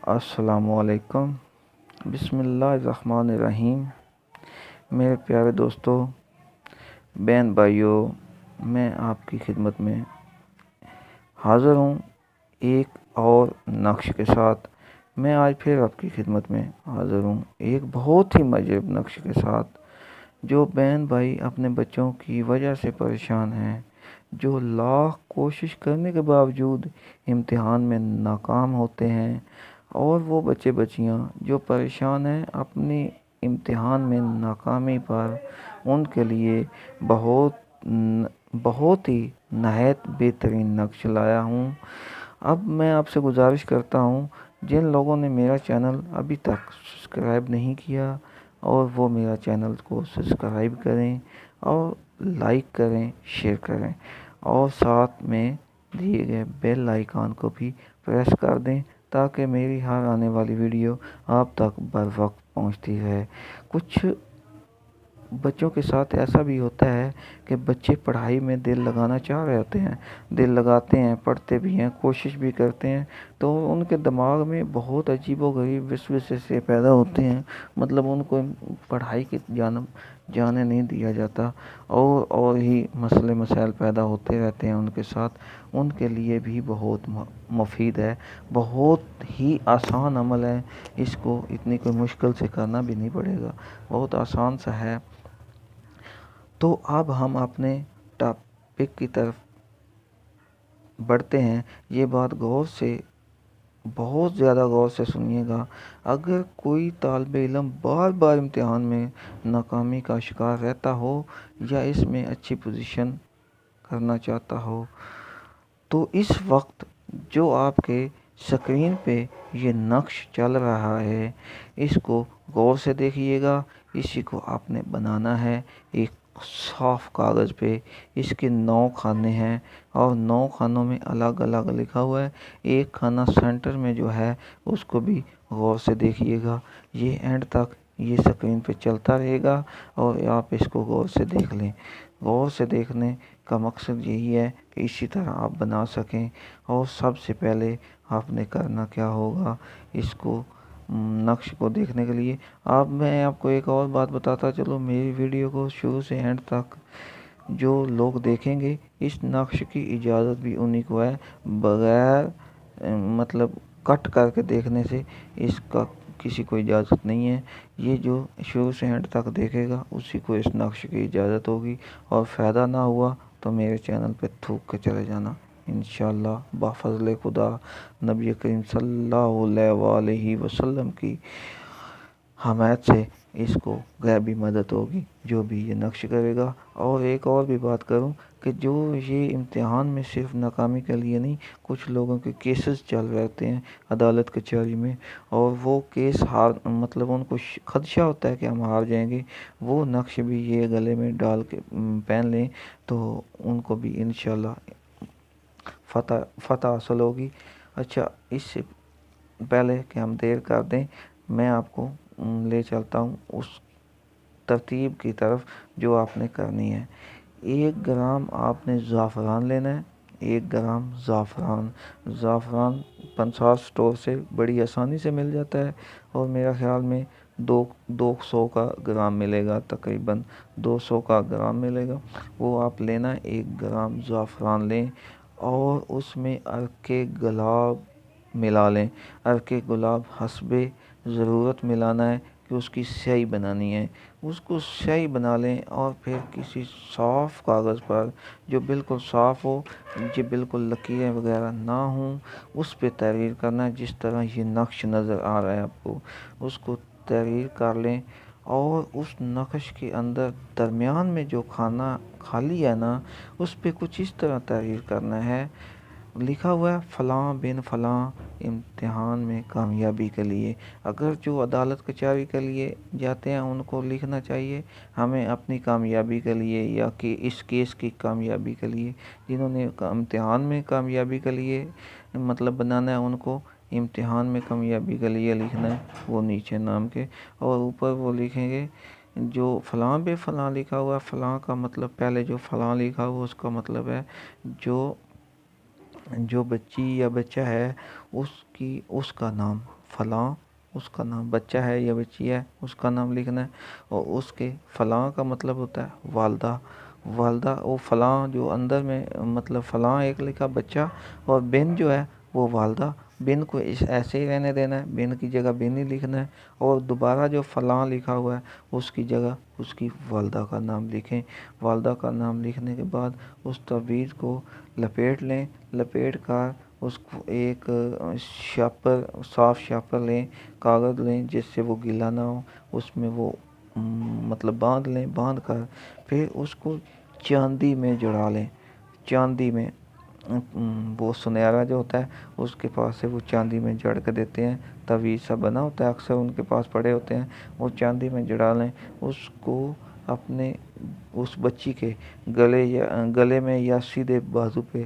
السلام علیکم، بسم اللہ الرحمن الرحیم۔ میرے پیارے دوستو، بہن بھائیوں، میں آپ کی خدمت میں حاضر ہوں ایک اور نقش کے ساتھ۔ میں آج پھر آپ کی خدمت میں حاضر ہوں ایک بہت ہی مجرب نقش کے ساتھ۔ جو بہن بھائی اپنے بچوں کی وجہ سے پریشان ہیں، جو لاکھ کوشش کرنے کے باوجود امتحان میں ناکام ہوتے ہیں، اور وہ بچے بچیاں جو پریشان ہیں اپنی امتحان میں ناکامی پر، ان کے لیے بہت ہی نہایت بہترین نقش لایا ہوں۔ اب میں آپ سے گزارش کرتا ہوں، جن لوگوں نے میرا چینل ابھی تک سبسکرائب نہیں کیا، اور وہ میرا چینل کو سبسکرائب کریں اور لائک کریں، شیئر کریں، اور ساتھ میں دیے گئے بیل آئیکن کو بھی پریس کر دیں تاکہ میری ہر آنے والی ویڈیو آپ تک بر وقت پہنچتی رہے۔ کچھ بچوں کے ساتھ ایسا بھی ہوتا ہے کہ بچے پڑھائی میں دل لگانا چاہ رہے ہوتے ہیں، دل لگاتے ہیں، پڑھتے بھی ہیں، کوشش بھی کرتے ہیں، تو ان کے دماغ میں بہت عجیب و غریب وسوسے سے پیدا ہوتے ہیں، مطلب ان کو پڑھائی کی جانب جانے نہیں دیا جاتا، اور ہی مسئلے مسائل پیدا ہوتے رہتے ہیں ان کے ساتھ۔ ان کے لیے بھی بہت مفید ہے، بہت ہی آسان عمل ہے، اس کو اتنی کوئی مشکل سے کرنا بھی نہیں پڑے گا، بہت آسان سا ہے۔ تو اب ہم اپنے ٹاپک کی طرف بڑھتے ہیں۔ یہ بات بہت زیادہ غور سے سنیے گا۔ اگر کوئی طالب علم بار بار امتحان میں ناکامی کا شکار رہتا ہو یا اس میں اچھی پوزیشن کرنا چاہتا ہو، تو اس وقت جو آپ کے اسکرین پہ یہ نقش چل رہا ہے، اس کو غور سے دیکھیے گا۔ اسی کو آپ نے بنانا ہے ایک صاف کاغذ پہ۔ اس کے 9 خانے ہیں اور 9 خانوں میں الگ الگ لکھا ہوا ہے۔ ایک خانہ سینٹر میں جو ہے اس کو بھی غور سے دیکھیے گا۔ یہ اینڈ تک یہ اسکرین پہ چلتا رہے گا اور آپ اس کو غور سے دیکھ لیں۔ غور سے دیکھنے کا مقصد یہی ہے کہ اسی طرح آپ بنا سکیں۔ اور سب سے پہلے آپ نے کرنا کیا ہوگا، اس کو نقش کو دیکھنے کے لیے میں آپ کو ایک اور بات بتاتا چلو۔ میری ویڈیو کو شروع سے اینڈ تک جو لوگ دیکھیں گے، اس نقش کی اجازت بھی انہی کو ہے، بغیر مطلب کٹ کر کے دیکھنے سے اس کا کسی کو اجازت نہیں ہے۔ یہ جو شروع سے اینڈ تک دیکھے گا اسی کو اس نقش کی اجازت ہوگی، اور فائدہ نہ ہوا تو میرے چینل پہ تھوک کے چلے جانا۔ انشاءاللہ بفضل خدا نبی کریم صلی اللہ علیہ وآلہ وسلم کی حمایت سے اس کو غیبی مدد ہوگی جو بھی یہ نقش کرے گا۔ اور ایک اور بھی بات کروں کہ جو یہ امتحان میں صرف ناکامی کے لیے نہیں، کچھ لوگوں کے کیسز چل رہتے ہیں عدالت کچہری میں، اور وہ کیس مطلب ان کو خدشہ ہوتا ہے کہ ہم ہار جائیں گے، وہ نقش بھی یہ گلے میں ڈال کے پہن لیں تو ان کو بھی انشاءاللہ فتح حاصل ہوگی۔ اچھا، اس سے پہلے کہ ہم دیر کر دیں، میں آپ کو لے چلتا ہوں اس ترتیب کی طرف جو آپ نے کرنی ہے۔ 1 گرام آپ نے زعفران لینا ہے۔ 1 گرام زعفران 50 سٹور سے بڑی آسانی سے مل جاتا ہے، اور میرا خیال میں 200 کا گرام ملے گا، تقریباً 200 کا گرام ملے گا، وہ آپ لینا۔ 1 گرام زعفران لیں اور اس میں عرق گلاب ملا لیں۔ عرق گلاب حسب ضرورت ملانا ہے کہ اس کی سیاہی بنانی ہے، اس کو سیاہی بنا لیں، اور پھر کسی صاف کاغذ پر جو بالکل صاف ہو، جو بالکل لکیریں وغیرہ نہ ہوں، اس پہ تحریر کرنا ہے۔ جس طرح یہ نقش نظر آ رہا ہے آپ کو، اس کو تحریر کر لیں، اور اس نقش کے اندر درمیان میں جو خانہ خالی ہے نا، اس پہ کچھ اس طرح تحریر کرنا ہے۔ لکھا ہوا ہے فلاں بن فلاں امتحان میں کامیابی کے لیے۔ اگر جو عدالت کچہری کے لیے جاتے ہیں ان کو لکھنا چاہیے ہمیں اپنی کامیابی کے لیے، یا کہ اس کیس کی کامیابی کے لیے۔ جنہوں نے امتحان میں کامیابی کے لیے مطلب بنانا ہے، ان کو امتحان میں کامیابی کے لیے لکھنا ہے، وہ نیچے نام کے، اور اوپر وہ لکھیں گے جو فلاں بے فلاں لکھا ہوا ہے۔ فلاں کا مطلب پہلے جو فلاں لکھا ہوا اس کا مطلب ہے جو بچی یا بچہ ہے اس کا نام فلاں، اس کا نام بچہ ہے یا بچی ہے اس کا نام لکھنا ہے، اور اس کے فلاں کا مطلب ہوتا ہے والدہ، والدہ وہ فلاں جو اندر میں مطلب فلاں ایک لکھا بچہ، اور بن جو ہے وہ والدہ، بن کو ایسے ہی رہنے دینا ہے، بن کی جگہ بن ہی لکھنا ہے، اور دوبارہ جو فلاں لکھا ہوا ہے اس کی جگہ اس کی والدہ کا نام لکھیں۔ والدہ کا نام لکھنے کے بعد اس تعویذ کو لپیٹ لیں، لپیٹ کر اس کو ایک شاپر، صاف شاپر لیں، کاغذ لیں جس سے وہ گیلا نہ ہو، اس میں وہ مطلب باندھ لیں، باندھ کر پھر اس کو چاندی میں جڑا لیں، چاندی میں وہ سنیرا جو ہوتا ہے اس کے پاس سے وہ چاندی میں جڑ کے دیتے ہیں، تعویذ سا بنا ہوتا ہے اکثر ان کے پاس پڑے ہوتے ہیں، وہ چاندی میں جڑا لیں، اس کو اپنے اس بچی کے گلے میں یا سیدھے بازو پہ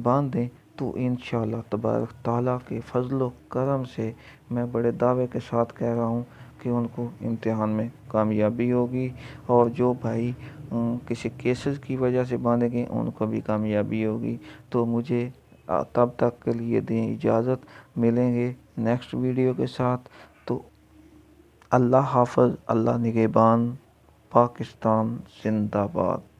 باندھ دیں، تو انشاءاللہ تبارک تعالیٰ کے فضل و کرم سے میں بڑے دعوے کے ساتھ کہہ رہا ہوں کہ ان کو امتحان میں کامیابی ہوگی، اور جو بھائی کسی کیسز کی وجہ سے باندھیں گے ان کو بھی کامیابی ہوگی۔ تو مجھے تب تک کے لیے دیں اجازت، ملیں گے نیکسٹ ویڈیو کے ساتھ۔ تو اللہ حافظ، اللہ نگہبان، پاکستان زندہ باد۔